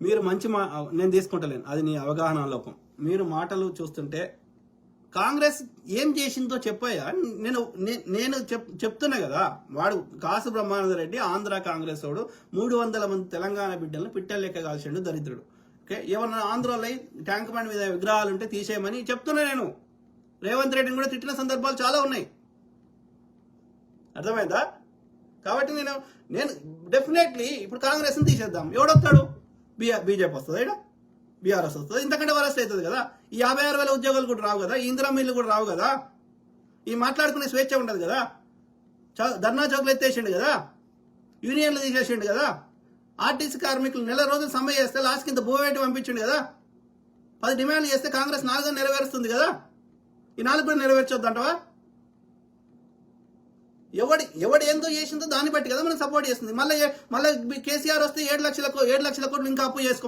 మీరు మంచి నేను తీసుకుంటలేను, అది నీ అవగాహన లోపం. మీరు మాటలు చూస్తుంటే కాంగ్రెస్ ఏం చేసిందో చెప్పాయా? నేను చెప్తున్నా కదా, వాడు కాసు బ్రహ్మానంద రెడ్డి ఆంధ్ర కాంగ్రెస్ వాడు 300 మంది తెలంగాణ బిడ్డలను పిట్టలు లెక్క కాల్చిండు దరిద్రుడు. ఓకే, ఏమన్నా ఆంధ్రలో ట్యాంక్ బండ్ మీద విగ్రహాలు ఉంటే తీసేయమని చెప్తున్నా నేను. రేవంత్ రెడ్డిని కూడా తిట్టిన సందర్భాలు చాలా ఉన్నాయి, అర్థమైందా? కాబట్టి నేను డెఫినెట్లీ ఇప్పుడు కాంగ్రెస్ని తీసేద్దాం. ఎవడొస్తాడు? బీజేపీ వస్తుంది, ఇక్కడ బీఆర్ఎస్ వస్తుంది, ఇంతకంటే వరస్ట్ అవుతుంది కదా. ఈ 56,000 ఉద్యోగాలు కూడా రావు కదా, ఈ ఇందిరా మిల్లు కూడా రావు కదా, ఈ మాట్లాడుకునే స్వేచ్ఛ ఉండదు కదా. ధర్నా చౌక్లు ఎత్తేసిండు కదా, యూనియన్లు తీసేసిండు కదా, ఆర్టీసీ కార్మికులు నెల రోజులు సమ్మె చేస్తే లాస్ట్ కింద భూవేటి పంపించిండు కదా, 10 డిమాండ్లు చేస్తే కాంగ్రెస్ 4 నెరవేరుస్తుంది కదా, ఈ 4 కూడా నెరవేర్చొద్దంటవా? ఎవడు ఏందో చేసిందో దాన్ని బట్టి కదా మనం సపోర్ట్ చేస్తుంది. మళ్ళీ కేసీఆర్ వస్తే 7 లక్షల కోట్లు ఇంకా అప్పు చేసుకోమని